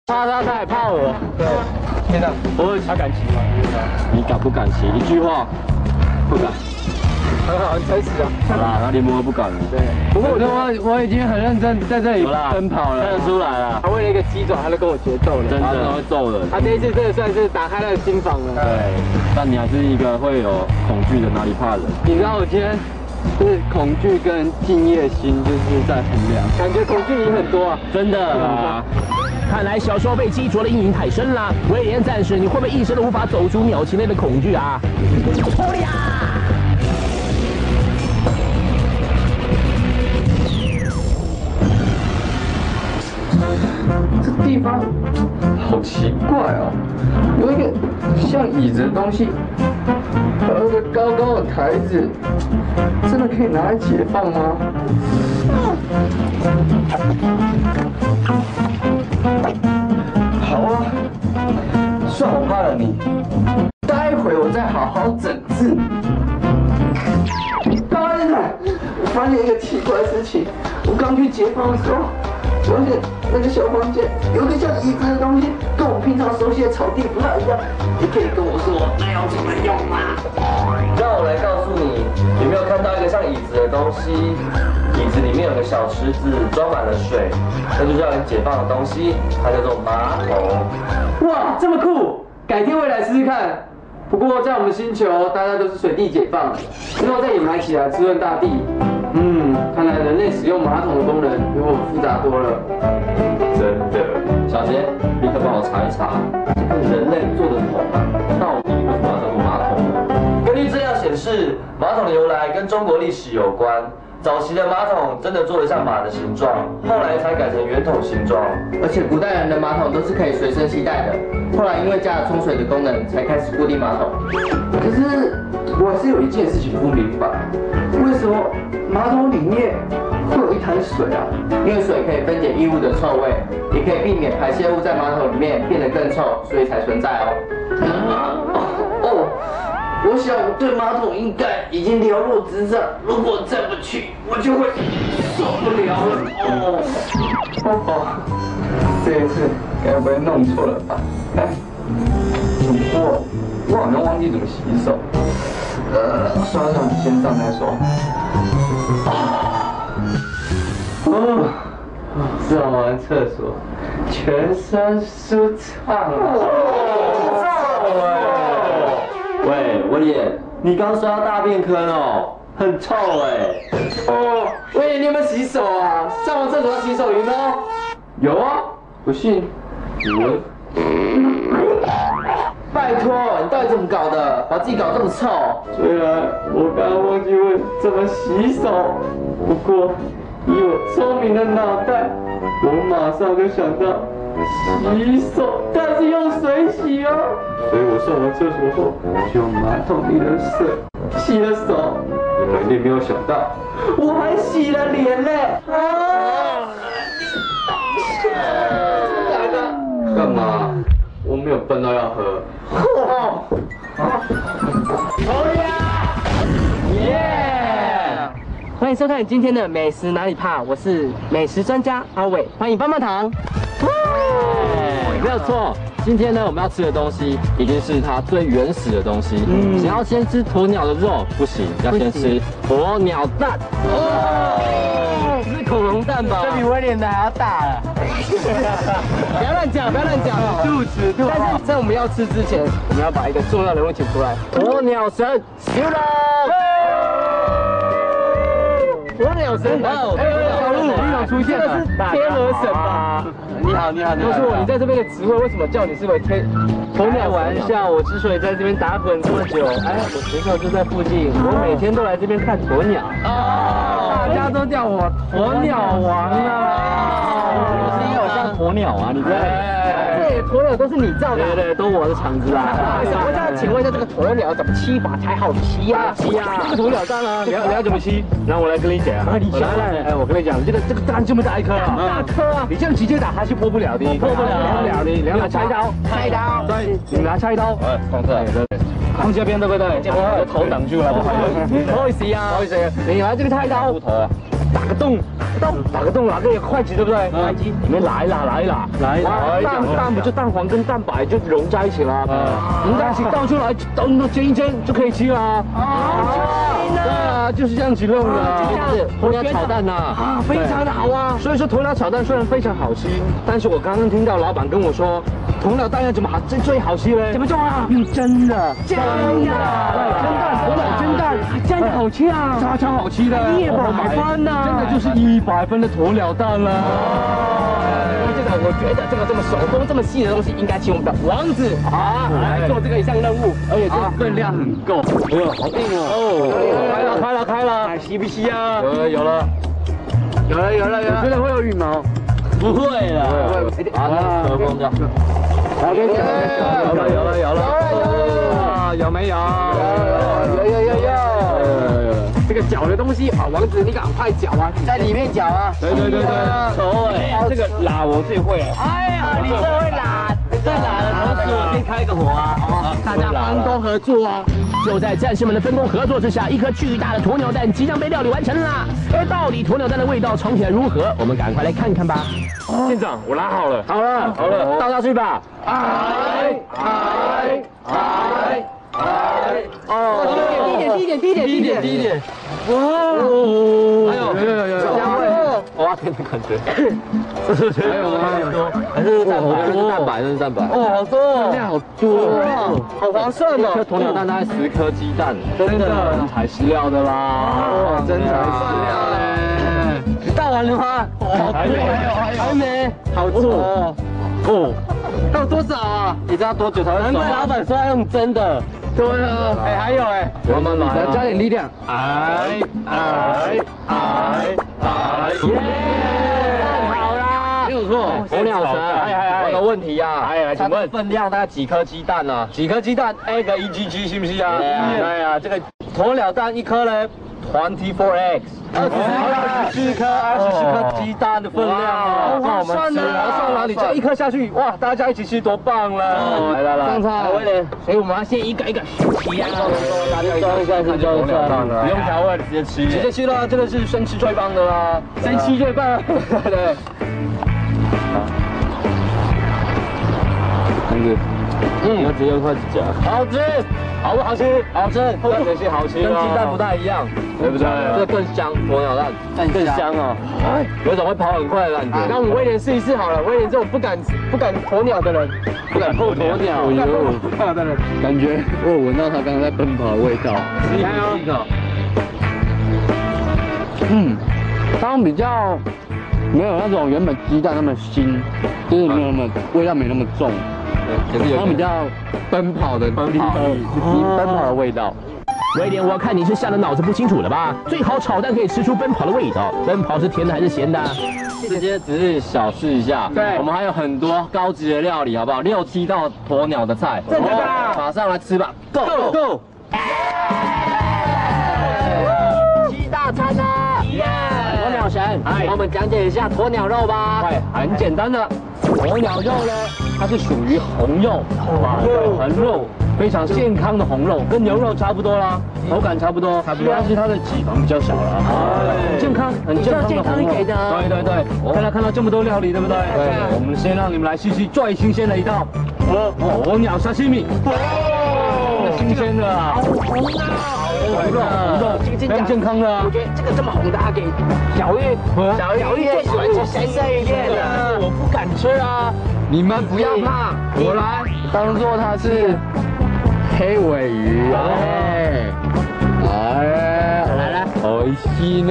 怕他也怕我。对，天哪，他敢骑吗？你敢不敢骑？一句话，不敢。很好，很诚实啊。好啦，那联盟不敢了。对，不过我已经很认真在这里奔跑了，看得出来了。他为了一个鸡爪，他都跟我决斗了，真的会揍人。他这一次真的算是打开了心房了。对，但你还是一个会有恐惧的，哪里怕人？你知道我今天是恐惧跟敬业心就是在衡量，感觉恐惧赢很多啊，真的啊。看来小时候被击啄的阴影太深了。威廉战士，你会不会一生都无法走出鸟禽类的恐惧啊？欧利亚！这地方好奇怪哦，有一个像椅子的东西，还有一个高高的台子，真的可以拿来解放吗？好啊，算我怕了你，待会我再好好整治你。大人，我发现一个奇怪的事情，我刚去解放的时候，发现那个小房间有个像椅子的东西，跟我平常熟悉的草地不太一样。你可以跟我说那要怎么用吗？让我来告诉你，有没有看到一个像椅子的东西？椅子里面有个小池子，装满了水，那就是让你解放的东西，它叫做马桶。哇，这么酷！改天我也来试试看。不过在我们星球，大家都是随地解放，之后再掩埋起来滋润大地。看来人类使用马桶的功能比我们复杂多了。真的，小杰，立刻帮我查一查，这个人类做的桶啊，到底为什么要叫做马桶呢？根据资料显示，马桶的由来跟中国历史有关。早期的马桶真的做得像马的形状，后来才改成圆筒形状。而且古代人的马桶都是可以随身携带的，后来因为加了冲水的功能，才开始固定马桶。可是我还是有一件事情不明白，为什么马桶里面会有一滩水啊？因为水可以分解衣物的臭味，也可以避免排泄物在马桶里面变得更臭，所以才存在哦。我想我对马桶应该已经了如指掌，如果再不去，我就会受不了了。这一次该不会弄错了吧？不过我好像忘记怎么洗手。算了，先上再说。上完厕所，全身舒畅喂，威廉，你刚刷到大便坑哦，很臭哎。威廉，你有没有洗手啊？上完厕所要洗手匀哦。有啊，不信你闻。拜托，你到底怎么搞的？把自己搞这么臭？虽然我刚刚忘记问怎么洗手，不过以我聪明的脑袋，我马上就想到。洗手，但是用水洗哦。所以我上完厕所后，就用马桶里的水洗了手。你们一定没有想到，我还洗了脸嘞！干嘛？我没有笨到要喝。耶！欢迎收看今天的美食哪里怕，我是美食专家阿伟，欢迎棒棒糖。没有错，今天呢我们要吃的东西一定是它最原始的东西。想要先吃鸵鸟的肉不行，要先吃鸵鸟蛋。是恐龙蛋吧？这比威廉的还要大了。不要乱讲，不要乱讲，肚子。但是在我们要吃之前，我们要把一个重要人物请出来，鸵鸟神修了。鸵鸟神，小鹿，你怎么出现了？是天鹅神吧？你好，告诉我，你在这边的职位为什么叫你是为鸵鸟玩笑？我之所以在这边打滚这么久，我学校就在附近，我每天都来这边看鸵鸟。大家都叫我鸵鸟王啊！是因为我像鸵鸟啊，你知道？对，鸵鸟都是你造的。对，都我的场子啦。我想请问一下，这个鸵鸟怎么吃法才好吃呀？这个鸵鸟蛋啊，你要怎么吃？然后我来跟你讲啊。你来，我跟你讲，这个蛋这么大一颗啊，大颗啊，你这样直接打它是破不了的，破不了的。你拿菜刀，对，你拿菜刀，放这里，放这边对不对？我头挡住了，不好意思啊，你拿这个菜刀，打个洞，打个洞拿个筷子，对不对？筷子里面来啦，蛋不就蛋黄跟蛋白就融在一起了，融在一起倒出来，煎一煎就可以吃了。对啊，就是这样子弄的。鸵鸟炒蛋呐，非常的好啊。所以说鸵鸟炒蛋虽然非常好吃，但是我刚刚听到老板跟我说，鸵鸟蛋要怎么最好吃呢？怎么做啊？用蒸的，蒸蛋，鸵鸟蒸蛋，这样好吃啊，超好吃的，100分呐，真的就是100分的鸵鸟蛋了。我觉得这么手工这么细的东西，应该请我们的王子来做这个一项任务，而且这个分量很够。哎呦，好硬哦！开了，吸不吸啊？有了。我觉得会有羽毛。不会了。啊，手工的。有了。有没有？有。这个搅的东西啊，王子你赶快搅啊，在里面搅啊。对。这个拉我最会了。哎呀，你最会拉，最拉的同时我先开个火啊，好不好？大家分工合作啊。就在战士们的分工合作之下，一颗巨大的鸵鸟蛋即将被料理完成啦。而到底鸵鸟蛋的味道尝起来如何？我们赶快来看看吧。店长，我拉好了，倒下去吧。低一点。哇！还有，香味，哇，天的感觉。还有吗？还是蛋白，这是蛋白。哦，好多，量好多，好划算哦。一颗鸵鸟蛋大概10颗鸡蛋，真的材饲料的啦。真材饲料嘞。你倒完了吗？还没，好做哦。还有多少啊？你知道多久才会熟？难怪老板说要用蒸的。对啊，还有慢慢来，加点力量。好啦，没有错。鸵鸟神，我有个问题呀，请问分量大概几颗鸡蛋呢？几颗鸡蛋 ？egg 1GG 是不是啊？哎呀，这个鸵鸟蛋一颗呢，24 eggs。24颗鸡蛋的分量，好划算呢！划算了，你这一颗下去，哇，大家一起吃多棒了！来，上菜，威廉，所以我们要先一个一个洗啊，装一下，不用调味，直接吃了，这个是生吃最棒的啦，生吃最棒，对。要直接用筷子夹，好吃，好不好吃？好吃，这个是好吃，跟鸡蛋不太一样，对不对？这更香，鸵鸟蛋更香哦，有一种会跑很快的感觉。那我们威廉试一试好了，威廉这种不敢鸵鸟的人，不敢碰鸵鸟，的人，感觉我闻到他刚刚在奔跑的味道。你看哦，它比较没有那种原本鸡蛋那么腥，就是没有那么味道没那么重。它比较奔跑的味道。威廉，我看你是吓得脑子不清楚了吧？最好炒蛋可以吃出奔跑的味道，奔跑是甜的还是咸的？这些只是小试一下，对，我们还有很多高级的料理，好不好？6、7道鸵鸟的菜，真的，马上来吃吧 ，Go！ 7大餐啊！鸵鸟神，我们讲解一下鸵鸟肉吧。对，很简单的，鸵鸟肉呢，它是属于红肉，红肉。非常健康的红肉，跟牛肉差不多啦，口感差不多，但是它的脂肪比较小了，健康，很健康的红肉。对，看到这么多料理，对不对？对，我们先让你们来试试最新鲜的一道鸵鸟沙西米，新鲜的啊，好红啊，红肉，非常健康的啊。我觉得这个这么红的，给小玉最喜欢吃咸的一点的，我不敢吃啊。你们不要怕，我来当做它是黑尾鱼。来了，美味しいね。